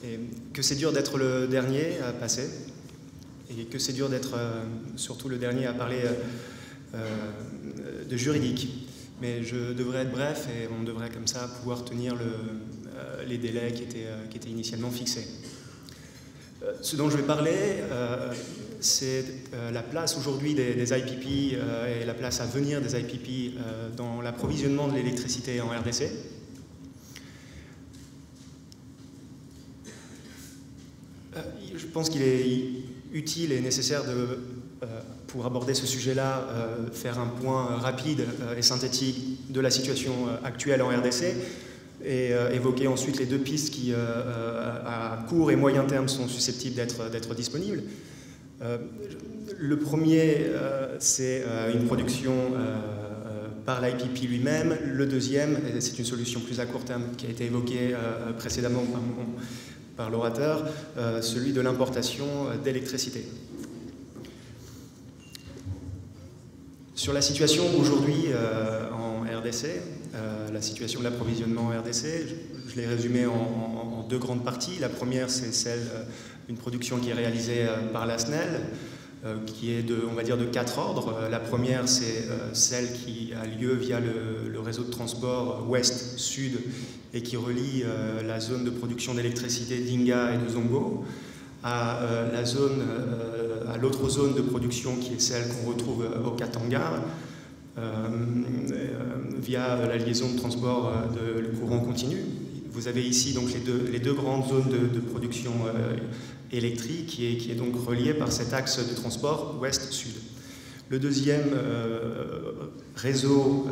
Et que c'est dur d'être le dernier à passer, et que c'est dur d'être surtout le dernier à parler de juridique. Mais je devrais être bref et on devrait comme ça pouvoir tenir les délais qui étaient initialement fixés. Ce dont je vais parler, c'est la place aujourd'hui des IPP et la place à venir des IPP dans l'approvisionnement de l'électricité en RDC. Je pense qu'il est utile et nécessaire pour aborder ce sujet-là, faire un point rapide et synthétique de la situation actuelle en RDC et évoquer ensuite les deux pistes qui, à court et moyen terme, sont susceptibles d'être disponibles. Le premier, c'est une production par l'IPP lui-même. Le deuxième, c'est une solution plus à court terme qui a été évoquée précédemment par l'orateur, celui de l'importation d'électricité. Sur la situation aujourd'hui en RDC, la situation de l'approvisionnement en RDC, je l'ai résumée en deux grandes parties. La première, c'est celle d'une production qui est réalisée par la SNEL, qui est on va dire de 4 ordres. La première, c'est celle qui a lieu via le réseau de transport ouest-sud et qui relie la zone de production d'électricité d'Inga et de Zongo à l'autre zone de production qui est celle qu'on retrouve au Katanga via la liaison de transport de courant continu. Vous avez ici donc les deux grandes zones de production électrique qui est donc reliée par cet axe de transport ouest-sud. Le deuxième réseau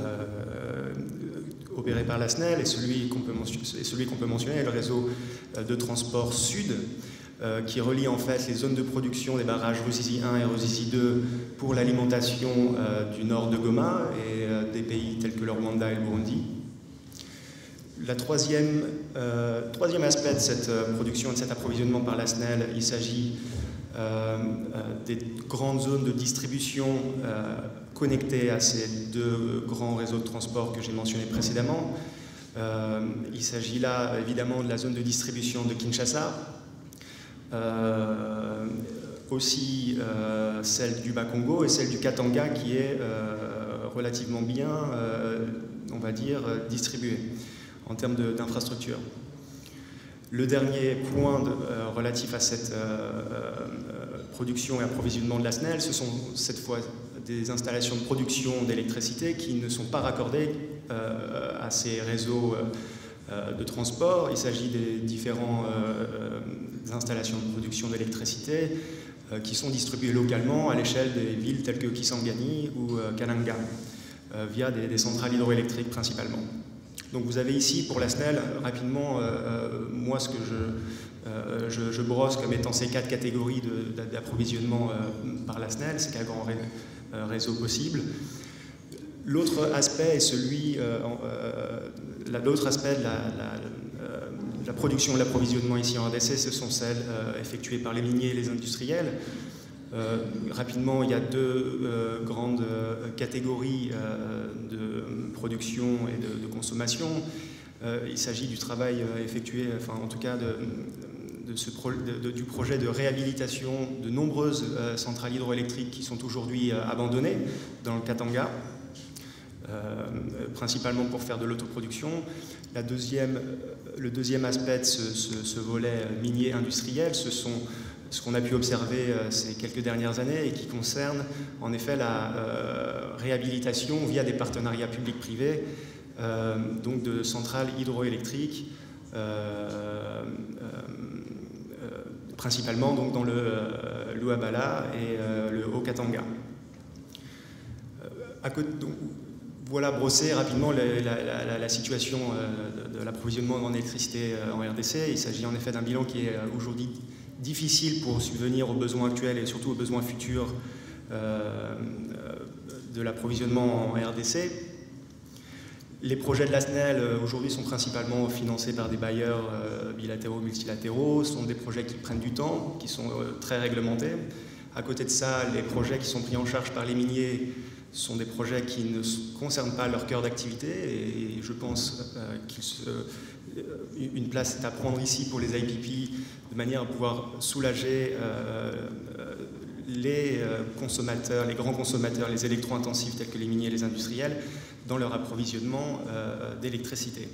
opéré par la SNEL et celui qu'on peut mentionner est le réseau de transport sud qui relie en fait les zones de production des barrages Ruzizi 1 et Ruzizi 2 pour l'alimentation du nord de Goma et des pays tels que le Rwanda et le Burundi. Le troisième aspect de cette production et de cet approvisionnement par la SNEL, il s'agit des grandes zones de distribution connectées à ces deux grands réseaux de transport que j'ai mentionnés précédemment. Il s'agit là évidemment de la zone de distribution de Kinshasa, aussi celle du Bas-Congo et celle du Katanga qui est relativement bien, on va dire, distribuée en termes d'infrastructure. Le dernier point relatif à cette production et approvisionnement de la SNEL, ce sont cette fois des installations de production d'électricité qui ne sont pas raccordées à ces réseaux de transport. Il s'agit des différentes installations de production d'électricité qui sont distribuées localement à l'échelle des villes telles que Kisangani ou Kananga, via des centrales hydroélectriques principalement. Donc vous avez ici pour la SNEL, rapidement, moi ce que je brosse comme étant ces 4 catégories d'approvisionnement par la SNEL, ces 4 grands réseaux possibles. L'autre aspect est celui, l'autre aspect de la production et l'approvisionnement ici en RDC, ce sont celles effectuées par les miniers et les industriels. Rapidement, il y a deux grandes catégories de production et de consommation. Il s'agit du travail effectué, enfin en tout cas du projet de réhabilitation de nombreuses centrales hydroélectriques qui sont aujourd'hui abandonnées dans le Katanga, principalement pour faire de l'autoproduction. Le deuxième aspect de ce volet minier industriel, ce sont ce qu'on a pu observer ces quelques dernières années et qui concerne en effet la réhabilitation via des partenariats publics-privés donc de centrales hydroélectriques principalement donc dans le Luabala et le Haut-Katanga. Voilà brossé rapidement la situation de l'approvisionnement en électricité en RDC. Il s'agit en effet d'un bilan qui est aujourd'hui difficile pour subvenir aux besoins actuels et surtout aux besoins futurs de l'approvisionnement en RDC. Les projets de la SNEL aujourd'hui sont principalement financés par des bailleurs bilatéraux, multilatéraux. Ce sont des projets qui prennent du temps, qui sont très réglementés. À côté de ça, les projets qui sont pris en charge par les miniers sont des projets qui ne concernent pas leur cœur d'activité et je pense qu'une place est à prendre ici pour les IPP de manière à pouvoir soulager les consommateurs, les grands consommateurs, les électro-intensifs tels que les miniers et les industriels dans leur approvisionnement d'électricité.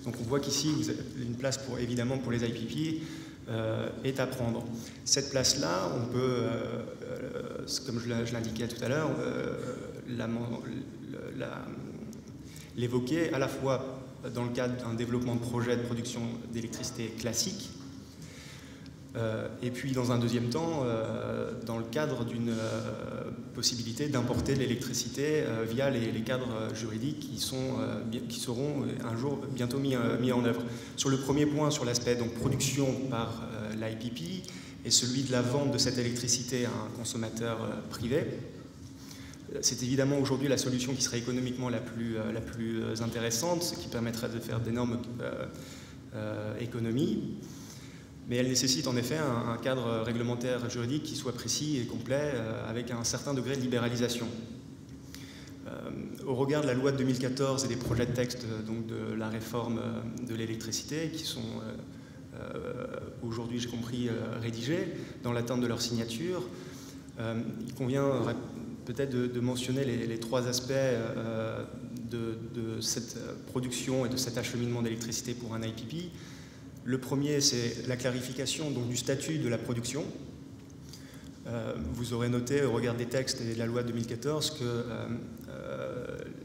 Donc on voit qu'ici, une place évidemment pour les IPP est à prendre. Cette place-là, on peut, comme je l'indiquais tout à l'heure, l'évoquer à la fois dans le cadre d'un développement de projet de production d'électricité classique, et puis dans un deuxième temps, dans le cadre d'une possibilité d'importer l'électricité via les cadres juridiques qui seront un jour bientôt mis en œuvre. Sur le premier point, sur l'aspect donc production par l'IPP et celui de la vente de cette électricité à un consommateur privé, c'est évidemment aujourd'hui la solution qui serait économiquement la plus intéressante, ce qui permettrait de faire d'énormes économies. Mais elle nécessite en effet un cadre réglementaire juridique qui soit précis et complet, avec un certain degré de libéralisation. Au regard de la loi de 2014 et des projets de texte donc de la réforme de l'électricité, qui sont aujourd'hui, j'ai compris, rédigés dans l'attente de leur signature, il convient peut-être de mentionner les trois aspects de cette production et de cet acheminement d'électricité pour un IPP. Le premier, c'est la clarification donc, du statut de la production. Vous aurez noté au regard des textes et de la loi de 2014 que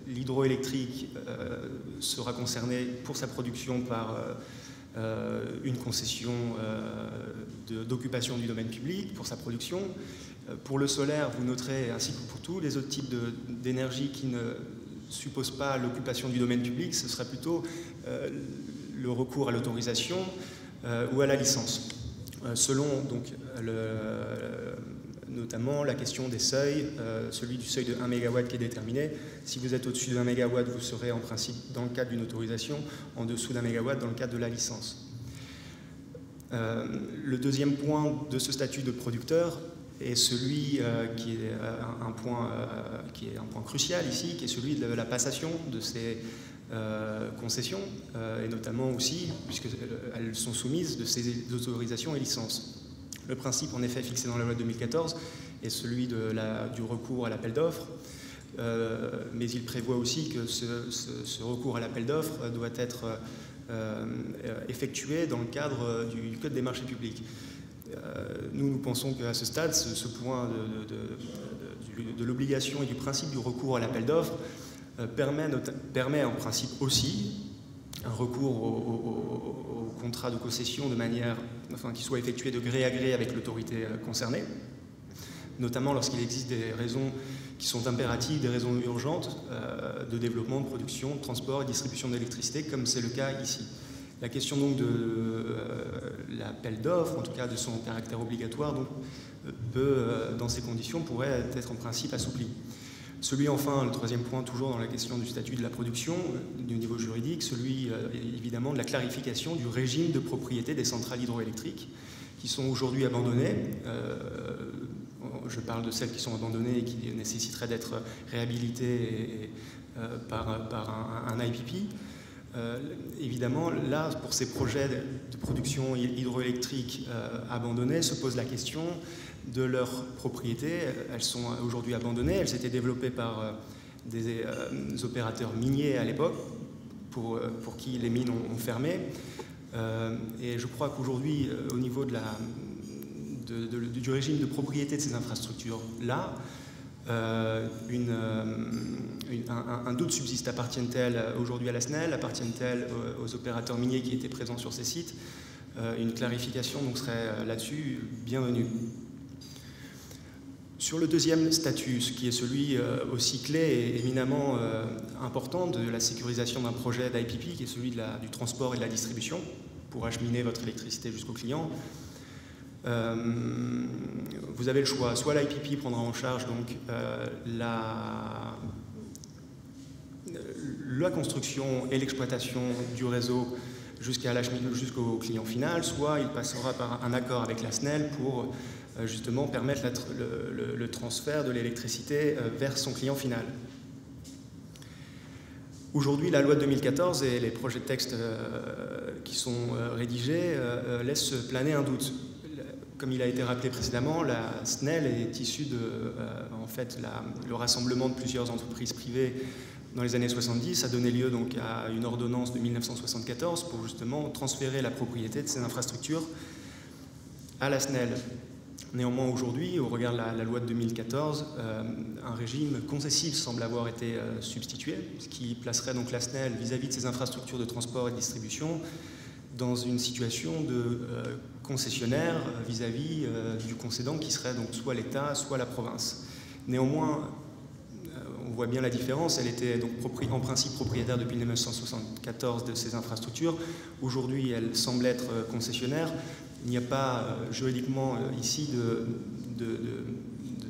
l'hydroélectrique sera concerné pour sa production par une concession d'occupation du domaine public pour sa production. Pour le solaire, vous noterez, ainsi que pour tous les autres types d'énergie qui ne supposent pas l'occupation du domaine public, ce sera plutôt le recours à l'autorisation ou à la licence. Selon donc, notamment la question des seuils, celui du seuil de 1 MW qui est déterminé. Si vous êtes au-dessus de 1 MW, vous serez en principe dans le cadre d'une autorisation, en dessous d'1 MW dans le cadre de la licence. Le deuxième point de ce statut de producteur est celui qui est un point crucial ici, qui est celui de la passation de ces concessions, et notamment aussi, puisqu'elles sont soumises de ces autorisations et licences. Le principe, en effet, fixé dans la loi de 2014 est celui du recours à l'appel d'offres, mais il prévoit aussi que ce recours à l'appel d'offres doit être effectué dans le cadre du Code des marchés publics. Nous pensons qu'à ce stade, ce point de l'obligation et du principe du recours à l'appel d'offres permet en principe aussi un recours au contrat de concession de manière qui soit effectué de gré à gré avec l'autorité concernée, notamment lorsqu'il existe des raisons qui sont impératives, des raisons urgentes de développement, de production, de transport et distribution d'électricité, comme c'est le cas ici. La question donc de l'appel d'offres, en tout cas de son caractère obligatoire, donc, dans ces conditions, pourrait être en principe assoupli. Celui, enfin, le troisième point, toujours dans la question du statut de la production, du niveau juridique, celui, évidemment, de la clarification du régime de propriété des centrales hydroélectriques qui sont aujourd'hui abandonnées. Je parle de celles qui sont abandonnées et qui nécessiteraient d'être réhabilitées par un IPP. Évidemment, là, pour ces projets de production hydroélectrique abandonnés, se pose la question de leur propriété. Elles sont aujourd'hui abandonnées, elles étaient développées par des opérateurs miniers à l'époque, pour qui les mines ont fermé. Et je crois qu'aujourd'hui, au niveau du régime de propriété de ces infrastructures-là, un doute subsiste. Appartiennent-elles aujourd'hui à la SNEL? Appartiennent-elles aux opérateurs miniers qui étaient présents sur ces sites? Une clarification donc serait là-dessus bienvenue. Sur le deuxième statut, qui est celui aussi clé et éminemment important de la sécurisation d'un projet d'IPP, qui est celui du transport et de la distribution, pour acheminer votre électricité jusqu'au client, vous avez le choix. Soit l'IPP prendra en charge donc, la construction et l'exploitation du réseau jusqu'au client final, soit il passera par un accord avec la SNEL pour justement permettre le transfert de l'électricité vers son client final. Aujourd'hui, la loi de 2014 et les projets de texte qui sont rédigés laissent planer un doute. Comme il a été rappelé précédemment, la SNEL est issue de en fait, le rassemblement de plusieurs entreprises privées dans les années 70 a donné lieu donc à une ordonnance de 1974 pour justement transférer la propriété de ces infrastructures à la SNEL. Néanmoins, aujourd'hui, au regard de la loi de 2014, un régime concessif semble avoir été substitué, ce qui placerait donc la SNEL vis-à-vis de ses infrastructures de transport et de distribution dans une situation de concessionnaire vis-à-vis du concédant qui serait donc soit l'État, soit la province. Néanmoins, on voit bien la différence. Elle était donc en principe propriétaire depuis 1974 de ces infrastructures. Aujourd'hui, elle semble être concessionnaire. Il n'y a pas juridiquement ici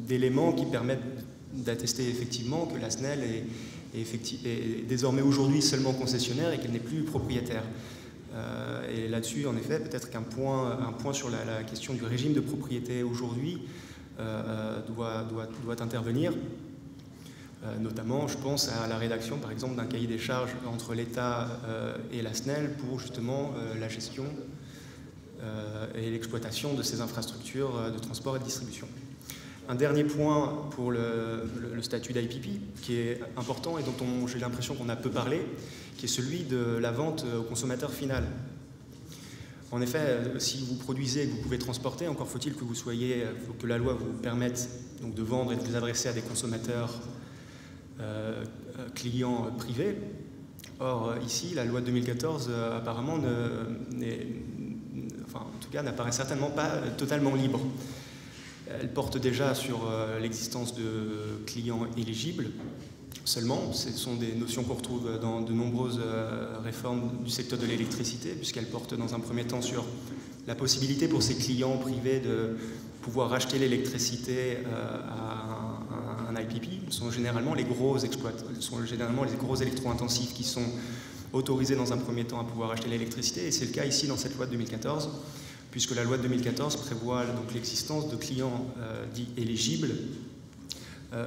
d'éléments qui permettent d'attester effectivement que la SNEL est désormais aujourd'hui seulement concessionnaire et qu'elle n'est plus propriétaire. Et là-dessus, en effet, peut-être qu'un point sur la question du régime de propriété aujourd'hui doit intervenir. Notamment, je pense à la rédaction, par exemple, d'un cahier des charges entre l'État et la SNEL pour justement la gestion et l'exploitation de ces infrastructures de transport et de distribution. Un dernier point pour le statut d'IPP, qui est important et dont j'ai l'impression qu'on a peu parlé, qui est celui de la vente au consommateur final. En effet, si vous produisez et que vous pouvez transporter, encore faut-il que la loi vous permette donc, de vendre et de vous adresser à des consommateurs clients privés. Or, ici, la loi de 2014, apparemment, en tout cas, n'apparaît certainement pas totalement libre. Elle porte déjà sur l'existence de clients éligibles seulement. Ce sont des notions qu'on retrouve dans de nombreuses réformes du secteur de l'électricité, puisqu'elle porte dans un premier temps sur la possibilité pour ces clients privés de pouvoir racheter l'électricité à un IPP. Ce sont généralement les gros électro-intensifs qui sont autorisés dans un premier temps à pouvoir acheter l'électricité, et c'est le cas ici dans cette loi de 2014, puisque la loi de 2014 prévoit donc l'existence de clients dits éligibles,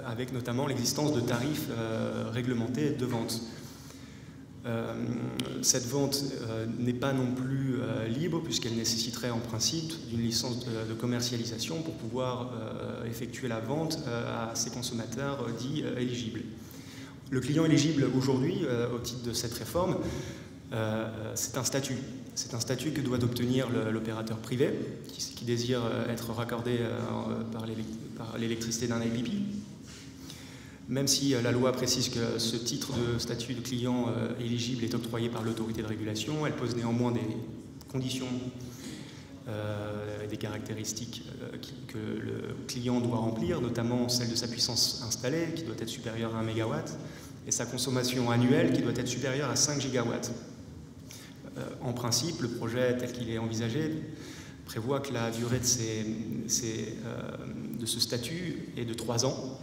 avec notamment l'existence de tarifs réglementés de vente. Cette vente n'est pas non plus libre, puisqu'elle nécessiterait en principe d'une licence de commercialisation pour pouvoir effectuer la vente à ces consommateurs dits éligibles. Le client éligible aujourd'hui, au titre de cette réforme, c'est un statut. C'est un statut que doit obtenir l'opérateur privé qui désire être raccordé par l'électricité d'un IPP. Même si la loi précise que ce titre de statut de client éligible est octroyé par l'autorité de régulation, elle pose néanmoins des conditions et des caractéristiques que le client doit remplir, notamment celle de sa puissance installée, qui doit être supérieure à 1 MW, et sa consommation annuelle, qui doit être supérieure à 5 gigawatts. En principe, le projet tel qu'il est envisagé prévoit que la durée de ce statut est de 3 ans.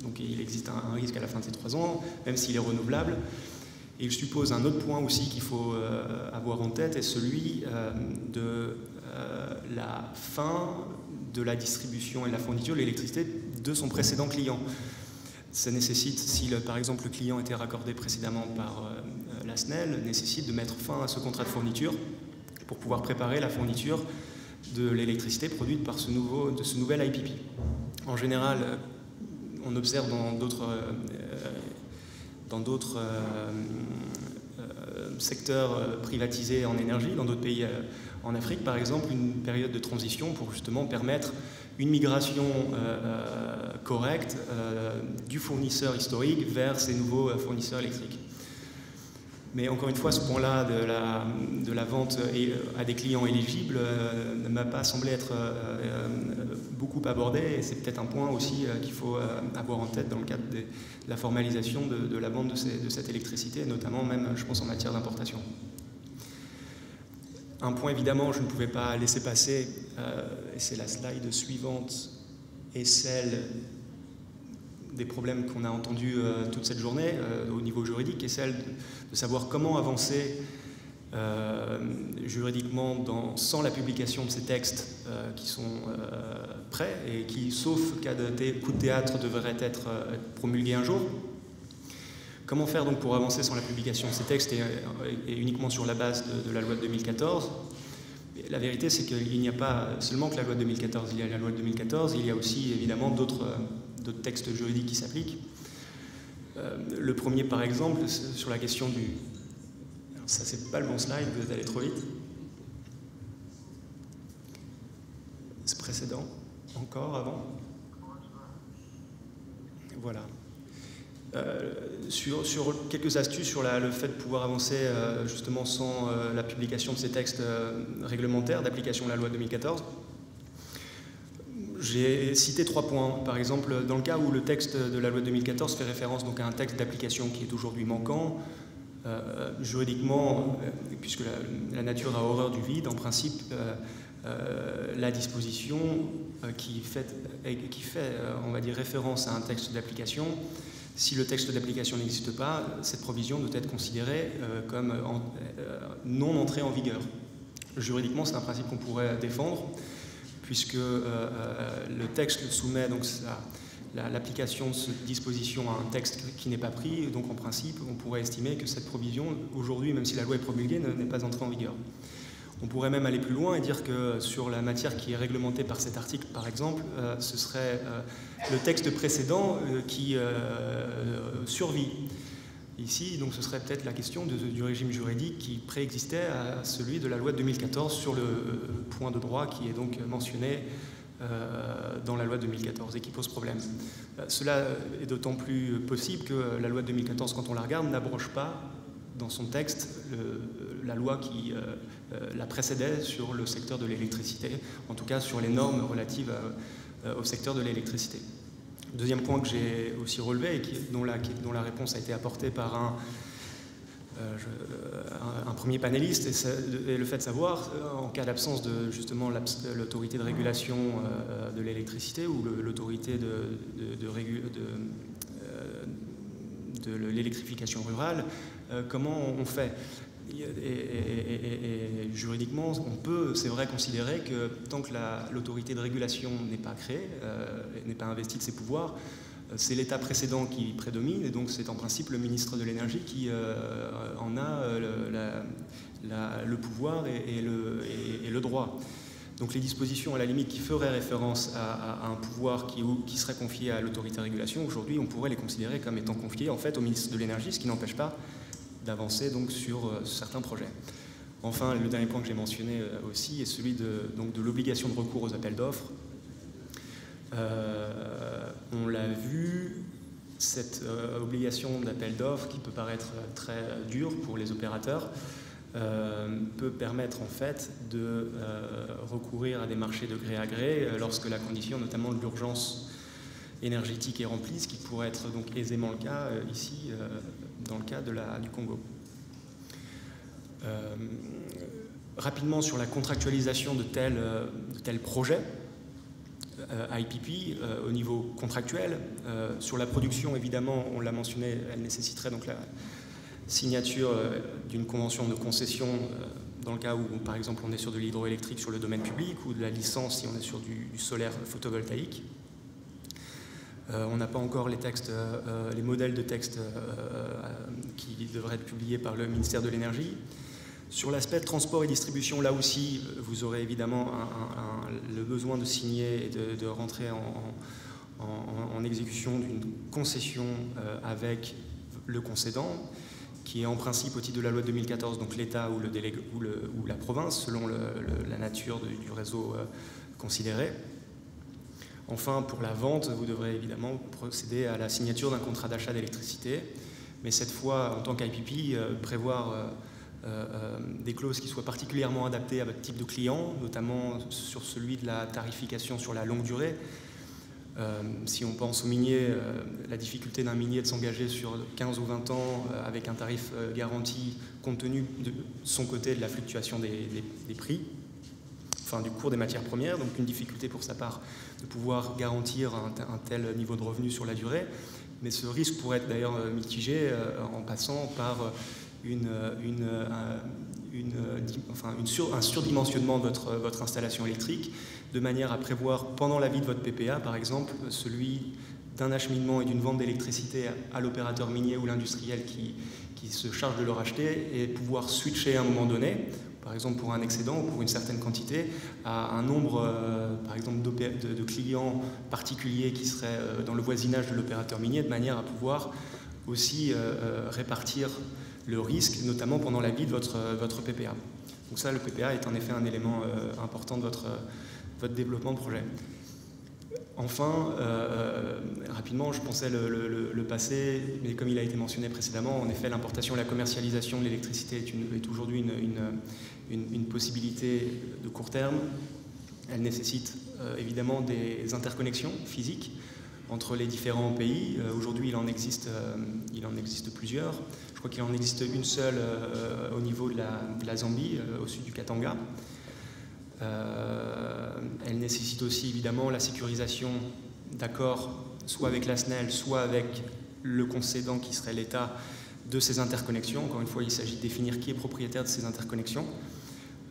Donc il existe un risque à la fin de ces 3 ans, même s'il est renouvelable. Et il suppose un autre point aussi qu'il faut avoir en tête, est celui de la fin de la distribution et de la fourniture de l'électricité de son précédent client. Ça nécessite, si par exemple le client était raccordé précédemment par la SNEL, nécessite de mettre fin à ce contrat de fourniture pour pouvoir préparer la fourniture de l'électricité produite par ce nouvel IPP. En général, on observe dans d'autres secteurs privatisés en énergie, dans d'autres pays en Afrique, par exemple, une période de transition pour justement permettre une migration correcte du fournisseur historique vers ces nouveaux fournisseurs électriques. Mais encore une fois, ce point-là de la vente à des clients éligibles ne m'a pas semblé être beaucoup abordé, et c'est peut-être un point aussi qu'il faut avoir en tête dans le cadre de la formalisation de la vente de cette électricité, notamment même, je pense, en matière d'importation. Un point, évidemment, je ne pouvais pas laisser passer, et c'est la slide suivante, et celle des problèmes qu'on a entendus toute cette journée au niveau juridique, et celle de savoir comment avancer juridiquement sans la publication de ces textes qui sont prêts et qui, sauf cas de coup de théâtre, devraient être promulgués un jour. Comment faire donc pour avancer sans la publication de ces textes et uniquement sur la base de la loi de 2014? La vérité, c'est qu'il n'y a pas seulement que la loi de 2014. Il y a la loi de 2014, il y a aussi évidemment d'autres textes juridiques qui s'appliquent. Le premier, par exemple, sur la question du... Alors ça, c'est pas le bon slide, vous êtes allé trop vite. Ce précédent, encore avant. Voilà. Sur quelques astuces sur le fait de pouvoir avancer justement sans la publication de ces textes réglementaires d'application de la loi de 2014. J'ai cité 3 points. Par exemple, dans le cas où le texte de la loi de 2014 fait référence donc à un texte d'application qui est aujourd'hui manquant, juridiquement, puisque la nature a horreur du vide, en principe, la disposition qui fait on va dire, référence à un texte d'application, si le texte d'application n'existe pas, cette provision doit être considérée comme non entrée en vigueur. Juridiquement, c'est un principe qu'on pourrait défendre, puisque le texte soumet donc l'application de cette disposition à un texte qui n'est pas pris, donc en principe, on pourrait estimer que cette provision, aujourd'hui, même si la loi est promulguée, n'est pas entrée en vigueur. On pourrait même aller plus loin et dire que sur la matière qui est réglementée par cet article, par exemple, ce serait le texte précédent qui survit. Ici, donc, ce serait peut-être la question du régime juridique qui préexistait à celui de la loi de 2014 sur le point de droit qui est donc mentionné dans la loi de 2014 et qui pose problème. Cela est d'autant plus possible que la loi de 2014, quand on la regarde, n'abroge pas dans son texte la loi qui la précédait sur le secteur de l'électricité, en tout cas sur les normes relatives au secteur de l'électricité. Deuxième point que j'ai aussi relevé et dont la réponse a été apportée par un premier panéliste, et le fait de savoir, en cas d'absence de justement l'autorité de régulation de l'électricité ou l'autorité de l'électrification rurale, comment on fait? Et juridiquement, on peut, c'est vrai, considérer que tant que l'autorité de régulation n'est pas créée, n'est pas investie de ses pouvoirs, c'est l'État précédent qui prédomine, et donc c'est en principe le ministre de l'Énergie qui en a le pouvoir et le droit. Donc les dispositions, à la limite, qui feraient référence à un pouvoir qui serait confié à l'autorité de régulation, aujourd'hui, on pourrait les considérer comme étant confiées en fait au ministre de l'Énergie, ce qui n'empêche pas d'avancer donc sur certains projets. Enfin, le dernier point que j'ai mentionné aussi est celui de l'obligation de recours aux appels d'offres. On l'a vu, cette obligation d'appel d'offres qui peut paraître très dure pour les opérateurs peut permettre en fait de recourir à des marchés de gré à gré lorsque la condition notamment de l'urgence énergétique est remplie, ce qui pourrait être donc aisément le cas ici dans le cas du Congo. Rapidement sur la contractualisation de tels projets IPP au niveau contractuel. Sur la production, évidemment, on l'a mentionné, elle nécessiterait donc la signature d'une convention de concession dans le cas où, par exemple, on est sur de l'hydroélectrique sur le domaine public ou de la licence si on est sur du solaire photovoltaïque. On n'a pas encore les modèles de textes qui devraient être publiés par le ministère de l'Énergie. Sur l'aspect transport et distribution, là aussi, vous aurez évidemment le besoin de signer et de rentrer en exécution d'une concession avec le concédant, qui est en principe au titre de la loi de 2014, donc l'État ou la province, selon la nature du réseau considéré. Enfin, pour la vente, vous devrez évidemment procéder à la signature d'un contrat d'achat d'électricité, mais cette fois, en tant qu'IPP, prévoir des clauses qui soient particulièrement adaptées à votre type de client, notamment sur celui de la tarification sur la longue durée. Si on pense aux miniers, la difficulté d'un minier de s'engager sur 15 ou 20 ans avec un tarif garanti compte tenu de son côté de la fluctuation des prix, enfin du cours des matières premières, donc une difficulté pour sa part de pouvoir garantir un tel niveau de revenu sur la durée, mais ce risque pourrait être d'ailleurs mitigé en passant par une un surdimensionnement de votre installation électrique, de manière à prévoir pendant la vie de votre PPA, par exemple, celui d'un acheminement et d'une vente d'électricité à l'opérateur minier ou l'industriel qui se charge de le racheter, et pouvoir switcher à un moment donné, par exemple pour un excédent ou pour une certaine quantité, à un nombre, par exemple, de clients particuliers qui seraient dans le voisinage de l'opérateur minier, de manière à pouvoir aussi répartir le risque, notamment pendant la vie de votre PPA. Donc ça, le PPA est en effet un élément important de votre développement de projet. Enfin, rapidement, je pensais le passé, mais comme il a été mentionné précédemment, en effet, l'importation et la commercialisation de l'électricité est aujourd'hui une possibilité de court terme. Elle nécessite évidemment des interconnexions physiques entre les différents pays. Aujourd'hui, il en existe plusieurs. Je crois qu'il en existe une seule au niveau de la Zambie, au sud du Katanga. Elle nécessite aussi évidemment la sécurisation d'accords, soit avec la SNEL, soit avec le concédant qui serait l'État, de ces interconnexions. Encore une fois, il s'agit de définir qui est propriétaire de ces interconnexions.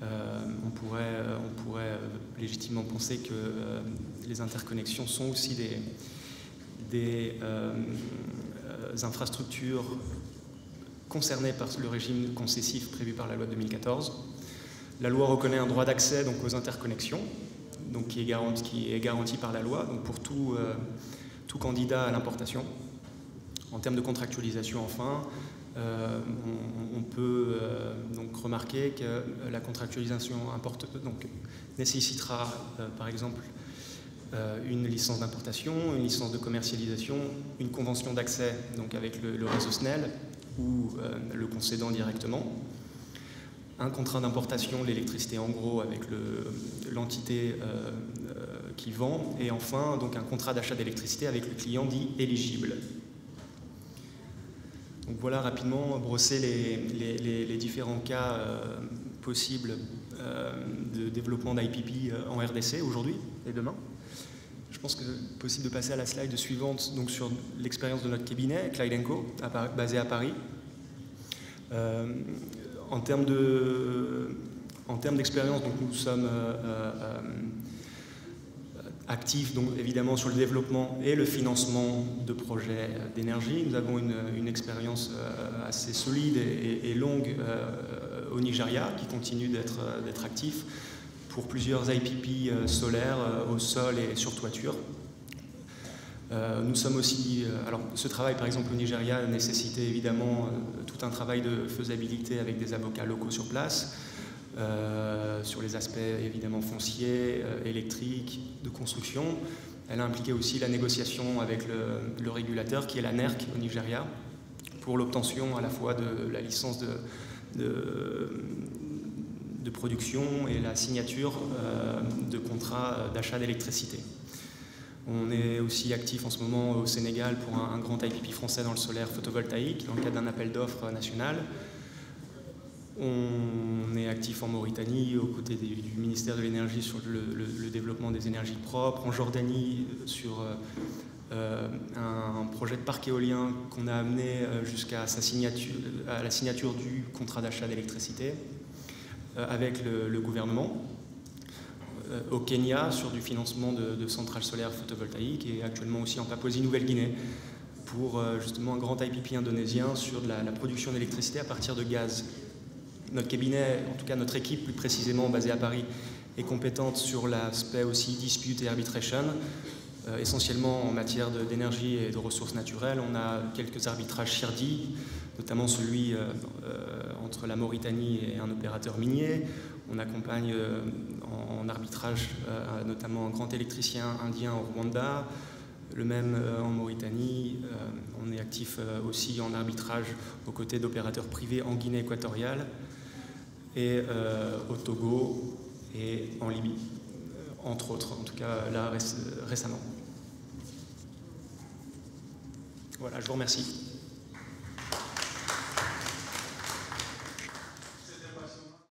On pourrait légitimement penser que les interconnexions sont aussi des infrastructures concernées par le régime concessif prévu par la loi de 2014. La loi reconnaît un droit d'accès donc aux interconnexions, donc qui est garanti par la loi, donc pour tout candidat à l'importation. En termes de contractualisation, enfin, on peut donc remarquer que la contractualisation nécessitera, par exemple, une licence d'importation, une licence de commercialisation, une convention d'accès donc avec le réseau SNEL ou le concédant directement, un contrat d'importation de l'électricité en gros avec l'entité qui vend, et enfin donc un contrat d'achat d'électricité avec le client dit éligible. Donc voilà rapidement brosser les différents cas possibles de développement d'IPP en RDC aujourd'hui et demain. Je pense que c'est possible de passer à la slide suivante, donc sur l'expérience de notre cabinet, Clyde & Co, basé à Paris. En termes d'expérience, donc nous sommes actifs donc, évidemment sur le développement et le financement de projets d'énergie. Nous avons une expérience assez solide et longue au Nigeria qui continue d'être actif pour plusieurs IPP solaires au sol et sur toiture. Nous sommes aussi, alors ce travail par exemple au Nigeria nécessitait évidemment tout un travail de faisabilité avec des avocats locaux sur place, sur les aspects évidemment fonciers, électriques, de construction. Elle a impliqué aussi la négociation avec le régulateur qui est la NERC au Nigeria pour l'obtention à la fois de la licence de production et la signature de contrats d'achat d'électricité. On est aussi actif en ce moment au Sénégal pour un grand IPP français dans le solaire photovoltaïque, dans le cadre d'un appel d'offres national. On est actif en Mauritanie, aux côtés du ministère de l'Énergie sur le développement des énergies propres, en Jordanie sur un projet de parc éolien qu'on a amené jusqu'à la signature du contrat d'achat d'électricité avec le gouvernement. Au Kenya sur du financement de centrales solaires photovoltaïques et actuellement aussi en Papouasie-Nouvelle-Guinée pour justement un grand IPP indonésien sur de la production d'électricité à partir de gaz. Notre cabinet, en tout cas notre équipe plus précisément basée à Paris, est compétente sur l'aspect aussi dispute et arbitration, essentiellement en matière d'énergie et de ressources naturelles. On a quelques arbitrages SHIRDI, notamment celui entre la Mauritanie et un opérateur minier. On accompagne en arbitrage notamment un grand électricien indien au Rwanda, le même en Mauritanie. On est actif aussi en arbitrage aux côtés d'opérateurs privés en Guinée équatoriale et au Togo et en Libye, entre autres, en tout cas là récemment. Voilà, je vous remercie.